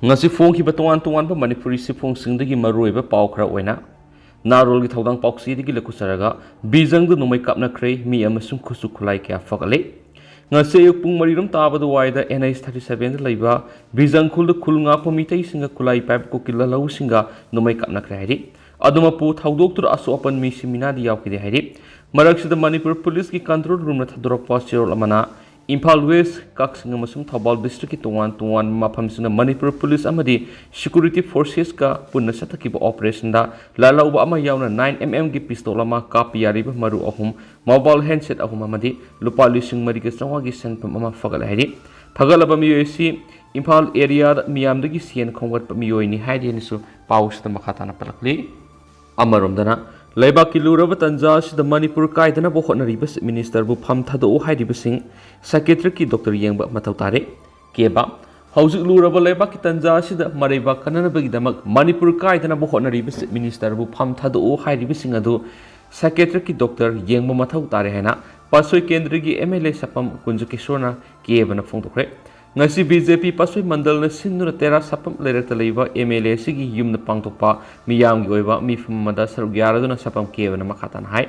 ngasi phong ki batuan tuan pa manipuri si phong singdagi maruiba pau khra oina narol gi thodang pauksi digi lekusaraga bijang da nongmei kapnakhre mi amasung Khutsu Khutlai Kaya phagatle ngasi ayuk pung mariram tabadu waida NIS 37 da laiba bijang khul da khul nga pamitai singa khulai pipe ko kilalau singa nongmei kapnakhre hairi aduma pu thaudok tur asu apan mi simina di yaukide hairi maraksida manipur police ki control room na thadorok pasirol amana Imphal West Kaksing amasung Thobal district ki tuan mafamsina Manipur police amadi security forces ka punna satakiba operation da lalauba ama yauna 9mm ki pistol ama kapi yariba maru ahum mobile handset ahum amadi lupa lising mari ka sangwa gi senpam ama fagal hairi fagalaba miyoi si Imphal area miyamdagi sien khongwat miyoi ni haidi ni su paus ta makhatana palakli amaromdana Laibak ki luraba tanja sida Manipur kaidana bo hotnariba minister bu pham thado hairiba sing secretary ki Dr. Yengba mathau tare keba hauzik luraba laibak ki tanja sida maraiba kanana bagi damak Manipur kaidana bo hotnariba minister bu pham thado hairiba sing adu secretary ki Dr. Yengba mathau tare haina pasoi kendra gi MLA sapam kunju kishona keba na phongtokre ngasi BJP pasoi mandal na sinura tera sapam lerekta leiba MLA sigi yumna pangtokpa miyam gi oiba mi famada sarug yaraduna sapam kebana makhatan hai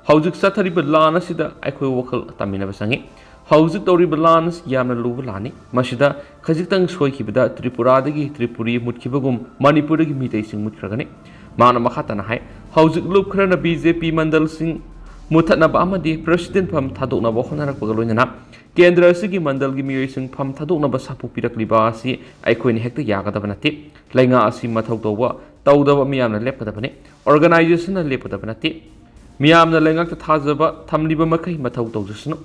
hauzik sathari balana sida aikhoi wakal tamina basangi hauzik tori balana yamna lubu lani masida khajitang soi khibada Tripura dagi Tripuri mutkibagum Manipur dagi mitai sing mutkragani mana makhatan hai hauzik lub khrana BJP mandal sing muthatna ba amadi president pham thadokna bo khonarak bagaloina Kendra sigi mandal gi miyoi sing pham thadokna ba sapu pirakliba asi aikhoi ni hekta yagadaba nati lainga asi mathau tawba tawdaba miyamna lepkadabani organization na lepkadaba nati miyamna lainga ta thajaba thamliba makai mathau tawjusnu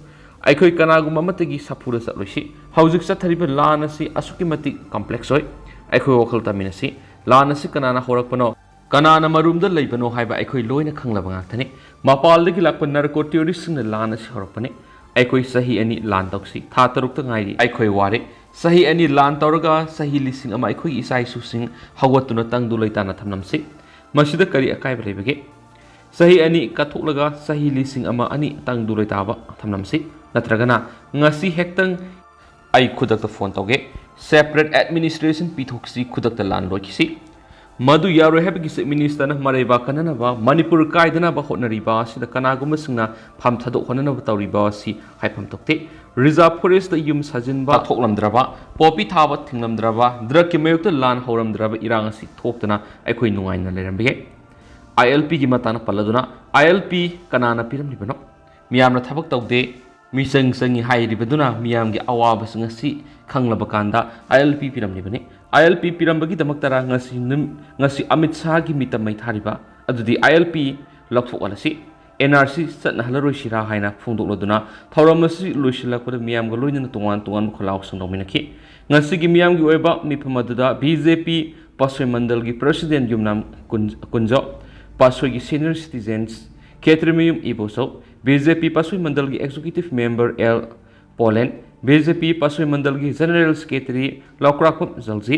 aikhoi kanagum amatagi sapura satloisi hauzik sathariba lan asi asuki mati complex oi aikhoi wakhal taminasi lan asi kanana horakpano kanana marumda leibano haiba aikhoi loina khanglaba ngathani mapaldagi lakpa narco terrorist na lan asi horakpani Aikoi sahi ani lan toksi tha taruk ta ngai aikoi ware sahi ani lan tawraga sahi lising ama aikoi isai susing hawatuna tangdu leitana thamnamsi masida kari akai belebege sahi ani kathoklaga sahi lising ama ani tangdu leitaba thamnamsi natragana ngasi hektang ai khudak ta phone tawge separate administration pithoksi khudak ta lan loikisi Madu yaro habiki minister na maraiba kanana ba Manipur kaidana ba hotnariba sida kanaguma singna pham thadok honana ba tawriba si haifam tokte reserve forest da yum sajin ba thoklamdraba popi thaba thinglamdraba drug ki mayuk ta lan horamdraba irang si thoktana aikhoi nungaina lerambe ILP gi matana paladuna ILP kanana piram libano miyamna thabak tawde misang sangi hairibaduna miyam gi awaba singa si khanglaba kanda ILP piram libani ILP pirambagi damaktara ngasi Amit Shah gi mitamai thariba adudi ILP lakfok alasi NRC satna halaroi shira haina phungdokladuna thauramasi loisilakpada miyam ga loinana tungan kholaw sangdominaki ngasi gi miyam gi oiba miphamadada BJP pasoi mandal gi president yumnam kunjo pasoi gi senior citizens Ketrimium iboso BJP pasoi mandal gi executive member L Poland BJP pasoi mandal gi general secretary Lokrakpam Jalji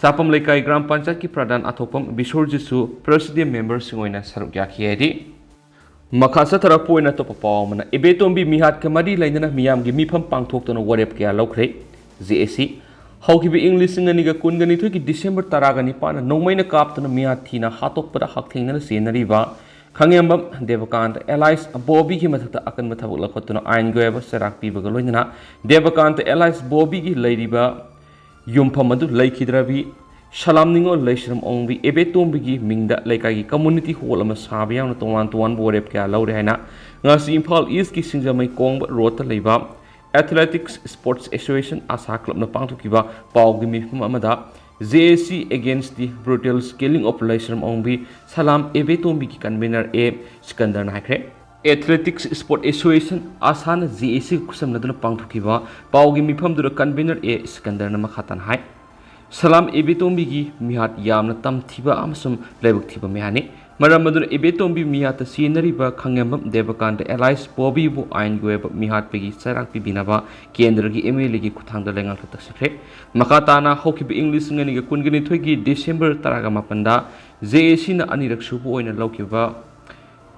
sapam lekai gram panchayat ki pradhan athopam Bisorjisu president member singoina saruk yakhiyedi makhasa tharapoina to papawmana ebetombi mihat kamari lainana miyam gi mifam pangthoktona warep kya lokre JAC haukibi english ngani ga kungani thoi ki December 10 pana nongmaina kaptana mihat thina hatokpada hakthengna senariba Khangembam Devakant Allies Bobby ki mathata akan mathabuk lakhotuna ain goeba serak pibaga loinana Devakant Allies Bobby ki leiriba yumpham adu leikidrabi salamningo leishram ongbi ebetombi gi mingda leikai gi community hall ama sabya na tuan borep kya laure haina ngasi Imphal East ki singjamai kongba road ta leiba Athletics Sports Association asa club na pangthukiba pawgi mifam amada JAC against the brutal scaling of Leishram Ongbi Salam Ebetombi ki convener A Sikandar Naikre Athletics Sport Association Asana JAC kusam naduna pangthukiba pawgi mifam dura convener A Sikandar na makhatan hai Salam Ebetombi gi mihat yamna tam thiba amasum lebuk thiba mehani maram maduna Ebetombi mihat sinariba khangembam Devakant Allies Bobby bu ain goeba mihat pegi sarak pibinaba kendra gi MLA gi kuthangda lengal taksikre makatana hokibi English ngani ga kungani thoigi December 18 JAC na anirak subu oina laukiba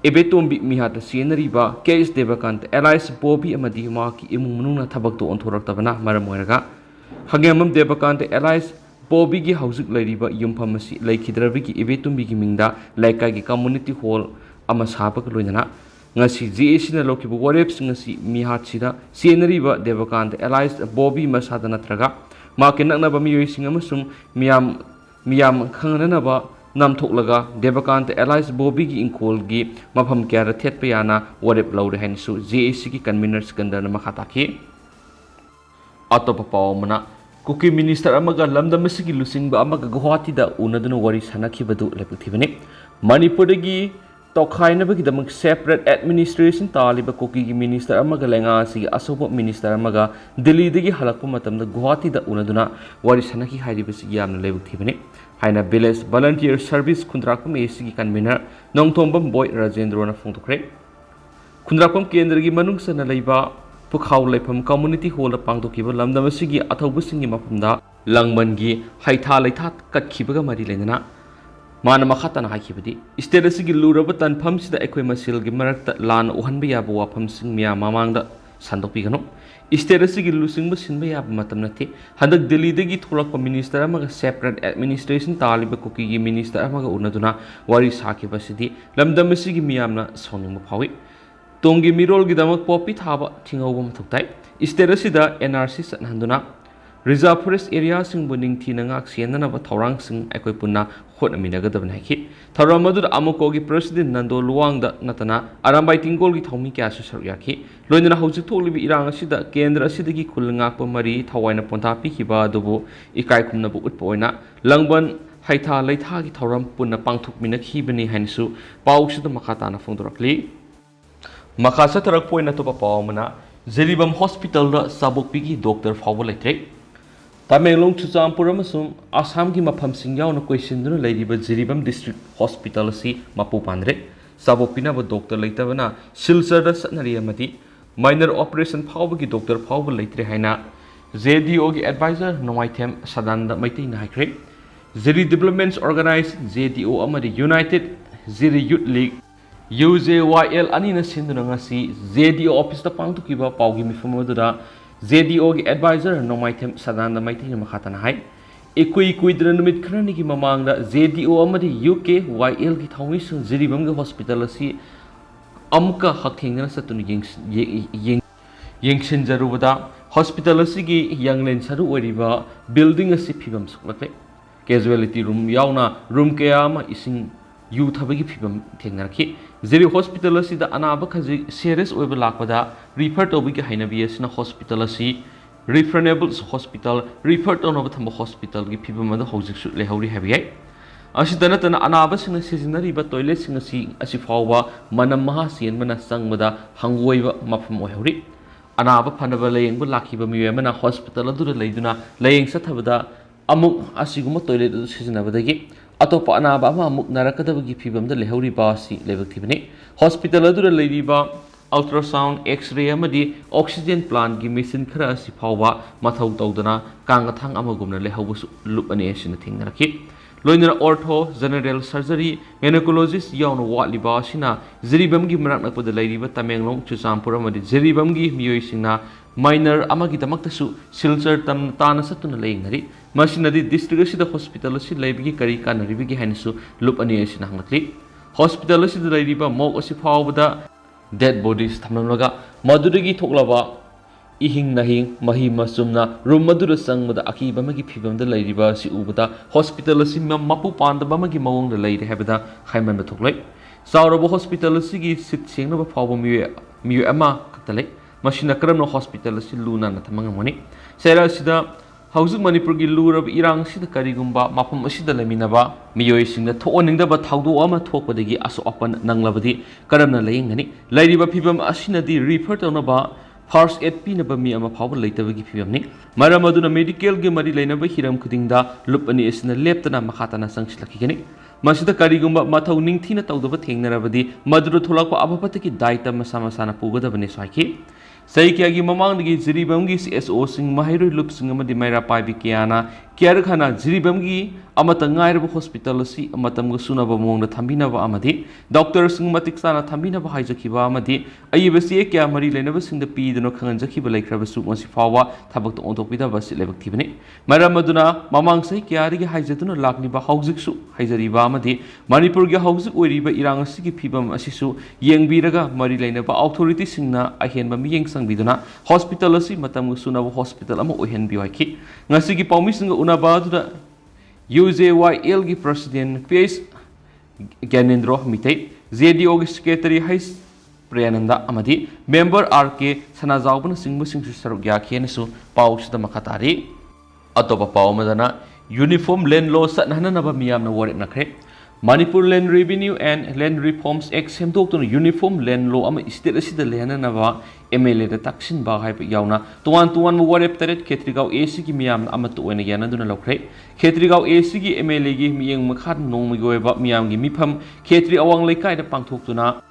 Ebetombi mihat sinariba KS Devakant Allies Bobby amadi ma ki imung mununa thabak to onthorak tabana maram oiraga khangembam Devakant Allies ꯄꯣꯕꯤꯒꯤ ꯍꯧꯖꯤꯛ ꯂꯩꯔꯤꯕ ꯌꯨꯝꯐꯝ ꯑꯁꯤ ꯂꯩꯈꯤꯗ꯭ꯔꯕꯒꯤ ꯏꯕꯦꯇꯨꯝꯕꯤꯒꯤ ꯃꯤꯡꯗ ꯂꯩꯀꯥꯏꯒꯤ community hall ꯑꯃ ꯁꯥꯕꯒ ꯂꯣꯏꯅꯅ ngasi JACꯅ ꯂꯧꯈꯤꯕ ꯋꯥꯔꯦꯞꯁꯤꯡ ꯑꯁꯤ ꯃꯤꯍꯥꯠꯁꯤꯗ ꯆꯦꯟꯅꯔꯤꯕ ꯗꯦꯕꯀꯥꯟꯇ ꯑꯦꯂꯥꯏꯁ ꯕꯣꯕꯤ ꯃꯁꯥꯗ ꯅꯠꯇ꯭ꯔꯒ ꯃꯍꯥꯛꯀꯤ ꯅꯛꯅꯕ ꯃꯤꯑꯣꯏꯁꯤꯡ ꯑꯃꯁꯨꯡ ꯃꯤꯌꯥꯝ ꯈꯪꯅꯅꯕ ꯅꯝꯊꯣꯛꯂꯒ ꯗꯦꯕꯀꯥꯟꯇ ꯑꯦꯂꯥꯏꯁ ꯕꯣꯕꯤꯒꯤ ꯏꯪꯈꯣꯜꯒꯤ ꯃꯐꯝ ꯀꯌꯥꯗ ꯊꯦꯠꯄ ꯌꯥꯅ ꯋꯥꯔꯦꯞ ꯂꯧꯔꯦ ꯍꯥꯏꯅꯁꯨ JACꯒꯤ ꯀꯟꯚꯤꯅꯔ ꯁꯤꯀꯟꯗꯔꯅ ꯃꯈꯥ ꯇꯥꯈꯤ꯫ ꯑꯇꯣꯞꯄ ꯄꯥꯎ ꯑꯃꯅ ꯀꯨꯀꯤ ꯃꯤꯅꯤꯁꯇꯔ ꯑꯃꯒ ꯂꯝꯗꯝ ꯑꯁꯤꯒꯤ ꯂꯨꯆꯤꯡꯕ ꯑꯃꯒ ꯒꯨꯋꯥꯍꯥꯇꯤꯗ ꯎꯅꯗꯨꯅ ꯋꯥꯔꯤ ꯁꯥꯟꯅꯈꯤꯕꯗꯨ ꯂꯦꯞꯊꯣꯛꯈꯤꯕꯅꯤ꯫ ꯃꯅꯤꯄꯨꯔꯗꯒꯤ ꯇꯣꯈꯥꯏꯅꯕꯒꯤꯗꯃꯛ ꯁꯦꯄꯔꯦꯠ ꯑꯦꯗꯃꯤꯅꯤꯁꯇ꯭ꯔꯦꯁꯟ ꯇꯥꯜꯂꯤꯕ ꯀꯨꯀꯤꯒꯤ ꯃꯤꯅꯤꯁꯇꯔ ꯑꯃꯒ ꯂꯩꯉꯥꯛꯁꯤꯒꯤ ꯑꯆꯧꯕ ꯃꯤꯅꯤꯁꯇꯔ ꯑꯃꯒ ꯗꯤꯜꯂꯤꯗꯒꯤ ꯍꯜꯂꯛꯄ ꯃꯇꯝꯗ ꯒꯨꯋꯥꯍꯥꯇꯤꯗ ꯎꯅꯗꯨꯅ ꯋꯥꯔꯤ ꯁꯥꯟꯅꯈꯤ ꯍꯥꯏꯔꯤꯕꯁꯤ ꯌꯥꯝꯅ ꯂꯥꯏꯕꯛ ꯊꯤꯕꯅꯤ ꯍꯥꯏꯅ ꯚꯤꯂꯦꯖ ꯚꯂꯟꯇꯤꯌꯔ ꯁꯔꯚꯤꯁ ꯈꯨꯟꯗ꯭ꯔꯥꯛꯄꯝ ACꯒꯤ ꯀꯟꯚꯤꯅꯔ ꯅꯣꯡꯊꯣꯝꯕꯝ ꯕꯣꯏ ꯔꯥꯖꯦꯟꯗ꯭ꯔꯣꯅ ꯐꯣꯡꯗꯣꯛꯈ꯭ꯔꯦ꯫ ꯈꯨꯟꯗ꯭ꯔꯥꯛꯄꯝ ꯀꯦꯟꯗ꯭ꯔꯒꯤ ꯃꯅꯨꯡ ꯆꯟꯅ ꯂꯩꯕ ꯄꯨꯈꯥꯎ ꯂꯩꯐꯝ ꯀꯝꯃꯨꯅꯤꯇꯤ ꯍꯣꯜꯗ ꯄꯥꯡꯊꯣꯛꯈꯤꯕ ꯂꯝꯗꯝ ꯑꯁꯤꯒꯤ ꯑꯊꯧꯕꯁꯤꯡꯒꯤ ꯃꯐꯝꯗ ꯂꯪꯕꯟꯒꯤ ꯍꯩꯊꯥ ꯂꯩꯊꯥ ꯀꯠꯈꯤꯕꯒ ꯃꯔꯤ ꯂꯩꯅꯅ ꯃꯥꯅ ꯃꯈꯥ ꯇꯥꯅ ꯍꯥꯏꯈꯤꯕꯗꯤ ꯏꯁꯇꯦꯠ ꯑꯁꯤꯒꯤ ꯂꯨꯔꯕ ꯇꯥꯟꯐꯝꯁꯤꯗ ꯑꯩꯈꯣꯏ ꯃꯁꯦꯜꯒꯤ ꯃꯔꯛꯇ ꯂꯥꯟ ꯎꯍꯟꯕ ꯌꯥꯕ ꯋꯥꯐꯝꯁꯤꯡ ꯃꯌꯥꯝ ꯃꯃꯥꯡꯗ ꯁꯟꯗꯣꯛꯄꯤꯒꯅꯨ꯫ ꯏꯁꯇꯦꯠ ꯑꯁꯤꯒꯤ ꯂꯨꯆꯤꯡꯕ ꯁꯤꯟꯕ ꯌꯥꯕ ꯃꯇꯝ ꯅꯠꯇꯦ꯫ ꯍꯟꯗꯛ ꯗꯤꯜꯂꯤꯗꯒꯤ ꯊꯣꯛꯂꯛꯄ ꯃꯤꯅꯤꯁꯇꯔ ꯑꯃꯒ ꯁꯦꯄꯔꯦꯠ ꯑꯦꯗꯃꯤꯅꯤꯁꯇ꯭ꯔꯦꯁꯟ ꯇꯥꯜꯂꯤꯕ ꯀꯨꯀꯤꯒꯤ ꯃꯤꯅꯤꯁꯇꯔ ꯑꯃꯒ ꯎꯅꯗꯨꯅ ꯋꯥꯔꯤ ꯁꯥꯈꯤꯕꯁꯤꯗꯤ ꯂꯝꯗꯝ ꯑꯁꯤꯒꯤ ꯃꯤꯌꯥꯝꯅ ꯁꯥꯎꯅꯤꯡꯕ ꯐꯥꯎꯏ꯫ ꯇꯨꯡꯒꯤ ꯃꯤꯔꯣꯜꯒꯤꯗꯃꯛ ꯄꯣꯄꯤ ꯊꯥꯕ ꯊꯤꯡꯍꯧꯕ ꯃꯊꯧ ꯇꯥꯏ꯫ ꯏꯁꯇꯦꯠ ꯑꯁꯤꯗ NRC ꯆꯠꯅꯍꯟꯗꯨꯅ ꯔꯤꯖꯥꯔꯚ ꯐꯣꯔꯦꯁꯠ ꯑꯦꯔꯤꯌꯥꯁꯤꯡꯕꯨ ꯅꯤꯡꯊꯤꯅ ꯉꯥꯛ ꯁꯦꯟꯅꯅꯕ ꯊꯧꯔꯥꯡꯁꯤꯡ ꯑꯩꯈꯣꯏ ꯄꯨꯟꯅ ꯍꯣꯠꯅꯃꯤꯟꯅꯒꯗꯕꯅꯤ ꯍꯥꯏꯈꯤ꯫ ꯊꯧꯔꯝ ꯑꯗꯨꯗ ꯑꯃꯨꯀꯣꯒꯤ ꯄ꯭ꯔꯁꯤꯗꯦꯟꯠ ꯅꯟꯗꯣ ꯂꯨꯋꯥꯡꯗ ꯅꯠꯇꯅ ꯑꯔꯥꯝꯕꯥꯏ ꯇꯤꯡꯒꯣꯜꯒꯤ ꯊꯧꯃꯤ ꯀꯌꯥꯁꯨ ꯁꯔꯨꯛ ꯌꯥꯈꯤ꯫ ꯂꯣꯏꯅꯅ ꯍꯧꯖꯤꯛ ꯊꯣꯛꯂꯤꯕ ꯏꯔꯥꯡ ꯑꯁꯤꯗ ꯀꯦꯟꯗ꯭ꯔ ꯑꯁꯤꯗꯒꯤ ꯈꯨꯜ ꯉꯥꯛꯄ ꯃꯔꯤ ꯊꯋꯥꯏꯅ ꯄꯣꯟꯊꯥ ꯄꯤꯈꯤꯕ ꯑꯗꯨꯕꯨ ꯏꯀꯥꯏ ꯈꯨꯝꯅꯕ ꯎꯠꯄ ꯑꯣꯏꯅ ꯂꯪꯕꯟ ꯍꯩꯊꯥ ꯂꯩꯊꯥꯒꯤ ꯊꯧꯔꯝ ꯄꯨꯟꯅ ꯄꯥꯡꯊꯣꯛꯃꯤꯟꯅꯈꯤꯕꯅꯤ ꯍꯥꯏꯅꯁꯨ ꯄꯥꯎꯁꯤꯗ ꯃꯈꯥ ꯇꯥꯅ ꯐꯣꯡꯗꯣꯔꯛꯂꯤ꯫ ꯃꯈꯥ ꯆꯠꯊꯔꯛꯄ ꯑꯣꯏꯅ ꯑꯇꯣꯞꯄ ꯄꯥꯎ ꯑꯃꯅ ꯖꯤꯔꯤꯕꯝ ꯍꯣꯁꯄꯤꯇꯥꯜꯗ ꯆꯥꯕꯣꯛꯄꯤꯒꯤ ꯗꯣꯛꯇꯔ ꯐꯥꯎꯕ ꯂꯩꯇ꯭ꯔꯦ꯫ ꯇꯃꯦꯡꯂꯣꯡ ꯆꯨꯔꯆꯥꯟꯄꯨꯔ ꯑꯃꯁꯨꯡ ꯑꯁꯥꯝꯒꯤ ꯃꯐꯝꯁꯤꯡ ꯌꯥꯎꯅ ꯀꯣꯏꯁꯤꯟꯗꯨꯅ ꯂꯩꯔꯤꯕ ꯖꯤꯔꯤꯕꯝ ꯗꯤꯁꯇ꯭ꯔꯤꯛ ꯍꯣꯁꯄꯤꯇꯥꯜ ꯑꯁꯤ ꯃꯄꯨ ꯄꯥꯟꯗ꯭ꯔꯦ꯫ ꯆꯥꯕꯣꯛꯄꯤꯅꯕ ꯗꯣꯛꯇꯔ ꯂꯩꯇꯕꯅ ꯁꯤꯜꯆꯔꯗ ꯆꯠꯅꯔꯤ ꯑꯃꯗꯤ ꯃꯥꯏꯅꯔ ꯑꯣꯄꯔꯦꯁꯟ ꯐꯥꯎꯕꯒꯤ ꯗꯣꯛꯇꯔ ꯐꯥꯎꯕ ꯂꯩꯇ꯭ꯔꯦ ꯍꯥꯏꯅ JDOꯒꯤ ꯑꯦꯗꯚꯥꯏꯖꯔ ꯅꯣꯡꯃꯥꯏꯊꯦꯝ ꯁꯗꯥꯅꯟꯗ ꯃꯩꯇꯩꯅ ꯍꯥꯏꯈ꯭ꯔꯦ꯫ ꯖꯤꯔꯤ ꯗꯤꯕꯦꯂꯞꯃꯦꯟꯠ ꯑꯣꯔꯒꯅꯥꯏꯖꯦꯁꯟ JDO ꯑꯃꯗꯤ ꯌꯨꯅꯥꯏꯇꯦꯗ ꯖꯤꯔꯤ ꯌꯨꯠ ꯂꯤꯒ UJYL ꯑꯅꯤꯅ ꯁꯤꯟꯗꯨꯅ ꯉꯁꯤ JDO ꯑꯣꯐꯤꯁꯇ ꯄꯥꯡꯊꯣꯛꯈꯤꯕ ꯄꯥꯎꯒꯤ ꯃꯤꯐꯝ ꯑꯗꯨꯗ JDOꯒꯤ ꯑꯦꯗꯚꯥꯏꯖꯔ ꯅꯣꯡꯃꯥꯏꯊꯦꯝ ꯁꯗꯥꯅꯟꯗ ꯃꯩꯇꯩꯅ ꯃꯈꯥ ꯇꯥꯅ ꯍꯥꯏ꯫ ꯏꯀꯨꯏ ꯀꯨꯏꯗꯅ ꯅꯨꯃꯤꯠ ꯈꯔꯅꯤꯒꯤ ꯃꯃꯥꯡꯗ JDO ꯑꯃꯗꯤ UKYLꯒꯤ ꯊꯧꯃꯤꯁꯤꯡ ꯖꯤꯔꯤꯕꯝꯒꯤ ꯍꯣꯁꯄꯤꯇꯥꯜ ꯑꯁꯤ ꯑꯃꯨꯛꯀ ꯍꯛꯊꯦꯡꯅꯅ ꯆꯠꯇꯨꯅ ꯌꯦꯡꯁꯤꯟꯖꯔꯨꯕꯗ ꯍꯣꯁꯄꯤꯇꯥꯜ ꯑꯁꯤꯒꯤ ꯌꯥꯡꯂꯦꯟ ꯁꯔꯨ ꯑꯣꯏꯔꯤꯕ ꯕꯤꯜꯗꯤꯡ ꯑꯁꯤ ꯐꯤꯕꯝ ꯁꯣꯛꯂꯛꯂꯦ꯫ ꯀꯦꯖꯨꯋꯦꯂꯤꯇꯤ ꯔꯨꯝ ꯌꯥꯎꯅ ꯔꯨꯝ ꯀꯌꯥ ꯑꯃ ꯏꯁꯤꯡ ꯌꯨꯊꯕꯒꯤ ꯐꯤꯕꯝ ꯊꯦꯡꯅꯔꯛꯈꯤ꯫ ꯖꯤꯔꯤ ꯍꯣꯁꯄꯤꯇꯥꯜ ꯑꯁꯤꯗ ꯑꯅꯥꯕ ꯈꯖꯤꯛ ꯁꯦꯔꯤꯌꯁ ꯑꯣꯏꯕ ꯂꯥꯛꯄꯗ ꯔꯤꯐꯔ ꯇꯧꯕꯒꯤ ꯍꯩꯅꯕꯤ ꯑꯁꯤꯅ ꯍꯣꯁꯄꯤꯇꯥꯜ ꯑꯁꯤ ꯔꯤꯐꯔꯅꯦꯕꯜ ꯍꯣꯁꯄꯤꯇꯥꯜ ꯔꯤꯐꯔ ꯇꯧꯅꯕ ꯊꯝꯕ ꯍꯣꯁꯄꯤꯇꯥꯜꯒꯤ ꯐꯤꯕꯝ ꯑꯗꯨ ꯍꯧꯖꯤꯛꯁꯨ ꯂꯩꯍꯧꯔꯤ ꯍꯥꯏꯕ ꯌꯥꯏ꯫ ꯑꯁꯤꯗ ꯅꯠꯇꯅ ꯑꯅꯥꯕꯁꯤꯡꯅ ꯁꯤꯖꯤꯟꯅꯔꯤꯕ ꯇꯣꯏꯂꯦꯠꯁꯤꯡ ꯑꯁꯤ ꯐꯥꯎꯕ ꯃꯅꯝ ꯃꯍꯥ ꯆꯦꯟꯕꯅ ꯆꯪꯕꯗ ꯍꯪꯒꯣꯏꯕ ꯃꯐꯝ ꯑꯣꯏꯍꯧꯔꯤ꯫ ꯑꯅꯥꯕ ꯐꯅꯕ ꯂꯥꯌꯦꯡꯕ ꯂꯥꯛꯈꯤꯕ ꯃꯤꯑꯣꯏ ꯑꯃꯅ ꯍꯣꯁꯄꯤꯇꯥꯜ ꯑꯗꯨꯗ ꯂꯩꯗꯨꯅ ꯂꯥꯌꯦꯡ ꯆꯠꯊꯕꯗ ꯑꯃꯨꯛ ꯑꯁꯤꯒꯨꯝꯕ ꯇꯣꯏꯂꯦꯠ ꯑꯗꯨ ꯁꯤꯖꯤꯟꯅꯕꯗꯒꯤ ꯑꯇꯣꯞꯄ ꯑꯅꯥꯕ ꯑꯃ ꯑꯃꯨꯛ ꯅꯥꯔꯛꯀꯗꯕꯒꯤ ꯐꯤꯕꯝꯗ ꯂꯩꯍꯧꯔꯤꯕ ꯑꯁꯤ ꯂꯥꯏꯕꯛ ꯊꯤꯕꯅꯤ꯫ ꯍꯣꯁꯄꯤꯇꯥꯜ ꯑꯗꯨꯗ ꯂꯩꯔꯤꯕ ꯑꯜꯇ꯭ꯔꯥꯁꯥꯎꯟ ꯑꯦꯛꯁ-ꯔꯦ ꯑꯃꯗꯤ ꯑꯣꯛꯁꯤꯖꯦꯟ ꯄ꯭ꯂꯥꯟꯠꯒꯤ ꯃꯦꯆꯤꯟ ꯈꯔ ꯑꯁꯤ ꯐꯥꯎꯕ ꯃꯊꯧ ꯇꯧꯗꯅ ꯀꯥꯡꯒꯊꯥꯡ ꯑꯃꯒꯨꯝꯅ ꯂꯩꯍꯧꯕꯁꯨ ꯂꯨꯞ ꯑꯅꯤ ꯑꯁꯤꯅ ꯊꯦꯡꯅꯔꯛꯈꯤ꯫ ꯂꯣꯏꯅꯅ ꯑꯣꯔꯊꯣ, ꯖꯦꯅꯔꯦꯜ ꯁꯔꯖꯔꯤ, ꯒꯥꯏꯅꯣꯀꯣꯂꯣꯖꯤꯁꯠ ꯌꯥꯎꯅ ꯋꯥꯠꯂꯤꯕ ꯑꯁꯤꯅ ꯖꯤꯔꯤꯕꯝꯒꯤ ꯃꯅꯥꯛ ꯅꯛꯄꯗ ꯂꯩꯔꯤꯕ ꯇꯃꯦꯡꯂꯣꯡ, ꯆꯨꯔꯆꯥꯟꯄꯨꯔ ꯑꯃꯗꯤ ꯖꯤꯔꯤꯕꯝꯒꯤ ꯃꯤꯑꯣꯏꯁꯤꯡꯅ ꯃꯥꯏꯅꯔ ꯑꯃꯒꯤꯗꯃꯛꯇꯁꯨ ꯁꯤꯜꯆꯔ ꯇꯥꯟꯅ ꯆꯠꯇꯨꯅ ꯂꯥꯌꯦꯡꯅꯔꯤ꯫ ꯃꯁꯤꯅꯗꯤ ꯗꯤꯁꯇ꯭ꯔꯤꯛ ꯑꯁꯤꯗ ꯍꯣꯁꯄꯤꯇꯥꯜ ꯑꯁꯤ ꯂꯩꯕꯒꯤ ꯀꯔꯤ ꯀꯥꯟꯅꯔꯤꯕꯒꯦ ꯍꯥꯏꯅꯁꯨ ꯂꯨꯞ ꯑꯅꯤ ꯑꯁꯤꯅ ꯍꯪꯂꯛꯂꯤ꯫ ꯍꯣꯁꯄꯤꯇꯥꯜ ꯑꯁꯤꯗ ꯂꯩꯔꯤꯕ ꯃꯣꯛ ꯑꯁꯤ ꯐꯥꯎꯕꯗ ꯗꯦꯗ ꯕꯣꯗꯤꯁ ꯊꯝꯂꯝꯂꯒ ꯃꯗꯨꯗꯒꯤ ꯊꯣꯛꯂꯕ इहिंग नहिंग मही मसुमना रूम मधुर संगमदा अकीब अमगी फिबमदा लैरिबा असि उबदा हॉस्पिटल असि मपु पांदबा अमगी मवंगदा लैरे हैबदा खाइमनबा थोक्लै चावरबा हॉस्पिटल असिगी सिट सेंगनबा फावबा मियो अमा खतलै मसिना करमना हॉस्पिटल असि लुना न थमंगमनि सेरा सिदा हौजुक मणिपुर की लूरब इरांग सिदा करिगुंबा मफम असिदा लेमिनबा मियोइसिंगदा थोअनिंगदबा थाउदो अमा थोकपदगी असो अपन नंगलबदी करमना लैंगनि लैरिबा फिबम असिनदी रिफर तौनबा फर्स्ट एड पीनबा मी अमा फावबा लैतबगी फिबमनि मरम अदुना मेडिकल गे मरि लैनबा हिरम खुदिंगदा लुपनि असिना लेप्तना मखातना संगसिलखिगनि मसिदा करिगुंबा मथौ निंगथिना तौदबा थेंगनरबदी मदुर थोलकपा अबपतकी दायित्व मसा मसाना पुगदबनि स्वाइखि Say Kiagi Mamanggi, Ziribamgi, SO Sing Mahiru Lupsing Maira Pibi Kiana, Kiarkhana, Ziribamgi, Amatangai Hospital, Amatam Suna Bamong, the Tambina Amadi, Doctor Singmatiksana Tambina Hajakiba Amadi, Ayubasi Kia Marie never sing the P, the Nokanjaki like Rabasu Masifawa, Tabak Ontopida Vasilevactivini, Maramaduna, Mamang Say Kiari Hajatuna Lakniba Hausiksu, Hajariba Amadi, Manipurga House Uriba Iranga Siki Pibam Asisu, Yang Biraga, Marie Leneva, authority Singna, Ahen Maming Sang Biduna, Hospital Matam Suna Hospital Amo Uhen Biwaki, Nasiki Pomising Unabada. UJYL gi President PS Gyanendro Mitei ZDO gi Secretary Hais Priyananda Amadi Member RK Sanazauban Singbu Singsu Sarugya Kenesu Pauch the Makatari Atopa Paumadana Uniform Land Law Satnanaba Miyam na Warren Nakre Manipur Land Revenue and Land Reforms Act Semtok to Uniform Land Law Am State Asida Lehanava MLA the Taxin Bahai Yauna Tuan Warep Teret Ketrigao ACG Miam Amatu and Yanaduna Lokre Ketrigao ACG MLA give me young Makat Nongmei Miam Mipam Ketri Awang Lekai the Pangtokuna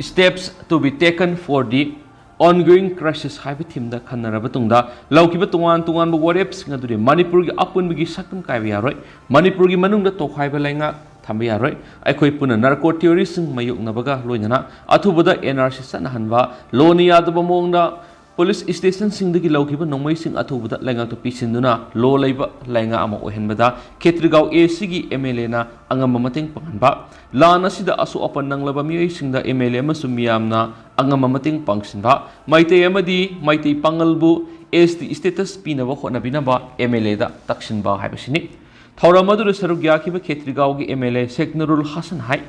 steps to be taken for the ongoing crisis Habitim the Kanarabatunda Laukiba Tuan Wareps Naduri Manipur Upon Bigi Sakum Kaviaroi Manipur Manung the Tokhaiba Langa Tambiaroi, I could put a narco terrorism, Mayuk Nabaga, Loyana, Atubada, NRC Sanahanva, Lonia the Bamonda, police station sing the Gilokiba, no wasting Atubada, Langa to Pisinduna, Low Labor, Langa Amo Henbada, Ketrigao ACG, Emelena, Angamamating Pangba, Lana Sida Asu upon Nanglabami sing the Emelema Sumiamna, Angamamating Pangsinba, Maite Amadi, Maite Pangalbu, is the status Pinava Honabinaba, Emeleda, Takshinba Habashini. Thauramadu Sarugya Kiba Ketrigaugi MLA Seknurul Hassan Hai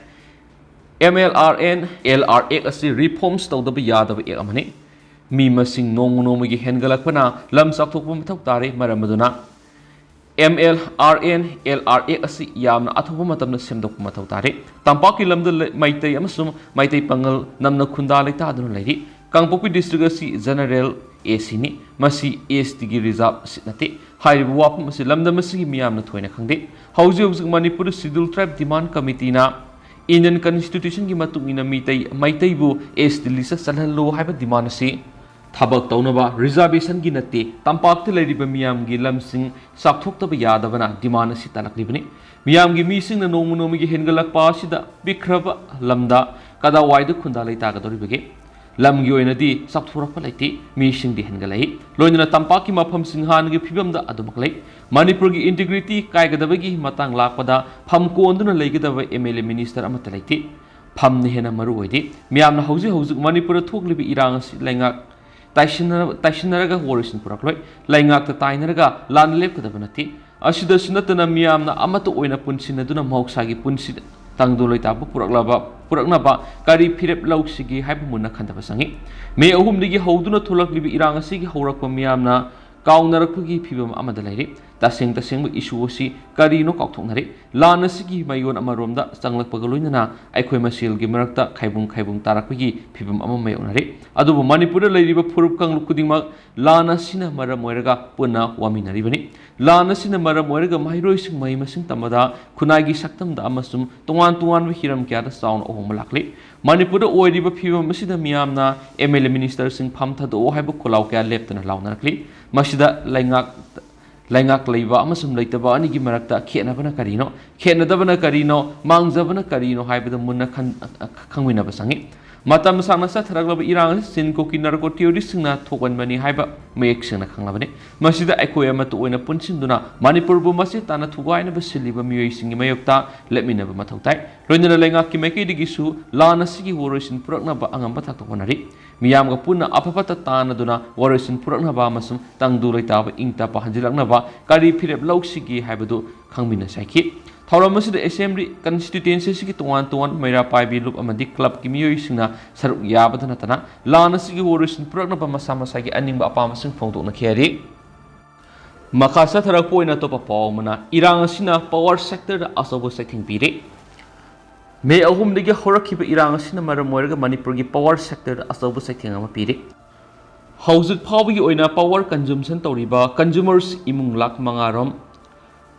MLRN LRA asi reforms to the Biyad of Amani Mima Sing Nomonomigi Hengalakana Lam Saktokum Tari Maramaduna MLRN LRA asi Yam Atumatam Semdokum Tari Tampaki Lam the Maite Yamasum Maite Pangal Namna Kundalita Lady Kangpopi District General ACini Masi Estigi Rizab Sinati High Wap Lamda Masi Miam Twina Kandi House of Manipur Sidul Tribe Demand Committee na Indian Constitution Gimatumina Maitaibu Est Lisa Salalo have a demanasi Tabak Taunaba Reservation Ginati Tampak Ladiba Miam Gilam Sing Saktok the Yadavana Demanasi Talakibni Miam Gimising the Nomonomi Hengalak Pashida Bikrava Lamda Kada Wide Kundali Tagadoribege Lamgi oinadi sakthurapa laiti mishing di hengalai loinana tampaki mafam singhan gi phibam da adumaklai manipur gi integrity kaigadabagi matang lakpada pham konduna leigidaba MLA minister amata laiti pham ne hena maru oidi miyamna hauji manipur thoklibi irang si laingak taishinaraga warisin purakloi laingak ta tainaraga lan lepkadaba nati asida sunatana miyamna amata oina punsinaduna mauksagi punsid Tangdulai tabu puraknaba kari pirep lauk sigi haibumuna kandabasangi me ahum digi hauduna tholak libi irang sigi haurakpa miyamna kaungnarakpagi phibam amada lairi taseng issue osi kari no kaukthoknari lana sigi mayon amaromda changlakpaga loinana aikhoi masil gi marakta khaibung tarakpagi phibam ama mayonari adubu manipur lairiba phurup kangluk kudingmak lana sina maram moiraga punna waminari bani lana sina maram moiraga mairoi sing mai masing tamada khunagi saktamda amasum tuan hiram kya da sound ohom lakli manipur oiriba phibam masida miyamna MLA minister sing phamtha do haibu kholau kya leptana launarkli masida laingak leiba amasum leitaba ani gi marakta khenabana karino mangjabana karino haibada munna khangwina basangi matam sangna sa tharaglaba irang sin ko kinar ko theory singna thokan bani haiba mek singna khanglabani masida aikoi ama to oina punsinduna manipur bu masi tana thugaina basiliba miyoi singi mayokta lemina ba mathautai loinana laingak ki meki digisu lana sigi worosin purakna ba angamba thak tokonari miyam ga punna apapata tana duna worosin purakna ba masum tangdu leita ba ingta pa hanjilakna ba kari phirep lauksigi haibadu khangmina saiki Thauramasi assembly constituency sigi tuan maira paibi loop amadi club ki miyoi singna saruk yabadana tana lana sigi worosin purakna ba masama sagi aningba apamasing phongdokna khiari makasa tharak poina topa pawmana irang asina power sector da asobo setting pire me ahum digi horakhiba irang asina maram moiraga manipur gi power sector da asobo setting ama pire hausit phawgi oina power consumption toriba consumers imung lak mangarom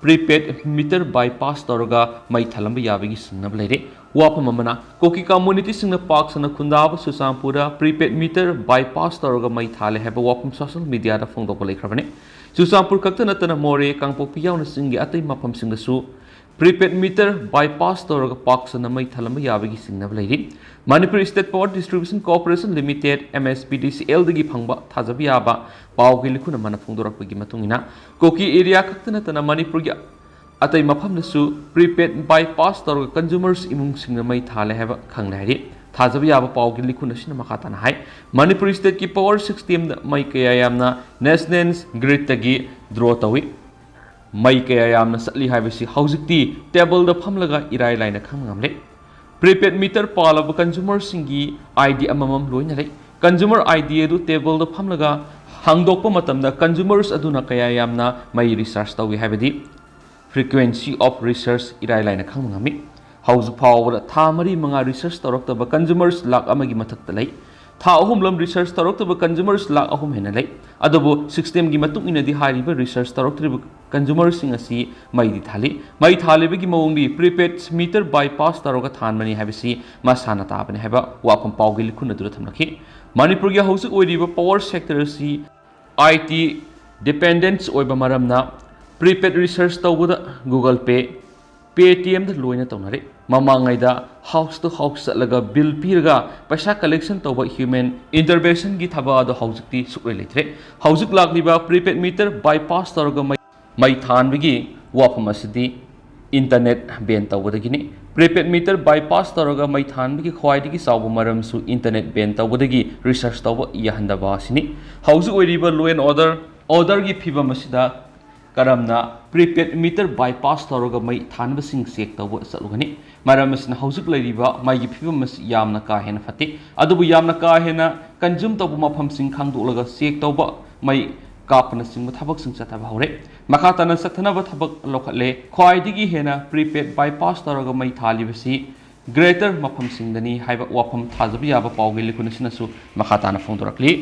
prepaid meter bypass toroga mai thalamba yabigi sinna blere वाफम अमना कोकी community सिंगना park सना खुंदाब सुसामपुरा prepaid meter bypass तौरगा मई थाले है वाफम social media दा फोंदोक लेख्रबने सुसामपुर खक्त नतना मोरे कांगपोपी यावना सिंगी अतै मफम सिंगसु प्रीपेड मीटर बाईपास तौरगा पार्क सना मई थालम याबगी सिंगना लेरि Manipur state power distribution corporation limited MSPDCL दगी फंगबा थाजब याबा पावगी लिखुना मन फोंदोरकपगी मतुंगिना कोकी एरिया खक्त नतना मणिपुर गी अतै मफमनसु प्रीपेड बाईपास तौरगा कंज्यूमर्स इमुंग सिंगना मई थाले है खंगनारि थाजब याबा पावगी लिखुना सिना मखाताना हाय मणिपुर स्टेट की पावर सिस्टम मई कया यामना नेशनल ग्रिड तगी ड्रॉ तवी मई कया यामना सटली हाइबसी हौजिकती टेबल द फमलगा इराय लाइना खंगमले प्रीपेड मीटर पालब कंज्यूमर सिंगी आईडी अममम लोइना ले कंज्यूमर आईडी अदु टेबल द फमलगा हांगदोकप मतमदा कंज्यूमर्स अदुना कया यामना मई research Tawi हाइबदी frequency of research इराय लाइना खंगममी हाउस फावर था मरी मंगा रिसर्च तौरक्तब कंज्यूमर्स लाख अमगी मथक्ता लै था अहुमलम रिसर्च तौरक्तब कंज्यूमर्स लाख अहुम हेना लै अदबो सिस्टम गी मतुंग इनदी हारिबा रिसर्च तौरक्तरिब कंज्यूमर्स सिंग असि मई थाली मई थालिबगी मौंगदी प्रीपेड मीटर बाईपास तौरगा थानमनी हाबिसि मसाना ताबने हाबा वाफम पावगी लिखुन दुर थमलखि मणिपुर गी हाउस ओइरिबा पावर सेक्टर असि IT डिपेंडेंस ओइबा मरमना प्रीपेड रिसर्च तौबदा गूगल पे Paytm द लोइना तौनरे ममांगैदा हाउस टू हाउस चलगा बिल पीरगा पैसा कलेक्शन तौबा ह्यूमन इंटरवेंशन की थबा द हाउजिकती सुक्रे लेथरे हाउजिक लाक्लिबा प्रीपेड मीटर बाईपास तौरगा मई थानबगी वाफम असदी internet ban तौबदगिनी prepaid meter bypass तौरगा मई थानबगी ख्वाइदगी सावब मरमसु इंटरनेट बैन तौबदगी रिसर्च तौबा यहंदबा सिनी हाउजिक ओइरिबा लो एंड ऑर्डर की फिबम असदा करमना प्रीपेड मीटर बाईपास तौरगा मई थानबसिंग चेक तौब चलुगनी मरमसना हौजिक लैरिबा माइगी फिबम यामना का हेना फते अदुबु यामना का हेना कंज्यूम तौब मफमसिंग खांगदोलगा चेक तौब मई कापना सिंग थबक सिंग चथब हौरे मखातना सथनब थबक लोखले ख्वाइदिगी हेना प्रीपेड बाईपास तौरगा मई थालिबसी ग्रेटर मफमसिंगदनी हाइबा वाफम थाजब याबा पावगे लिखुनसिनसु मखाताना फोंदोरकली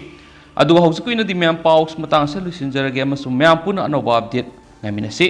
अदुगा हौजिक इनदी मैम पाउस मतंग से लुसिनजरगे अमसु मैम पुना अनोबा अपडेट ngamiनसे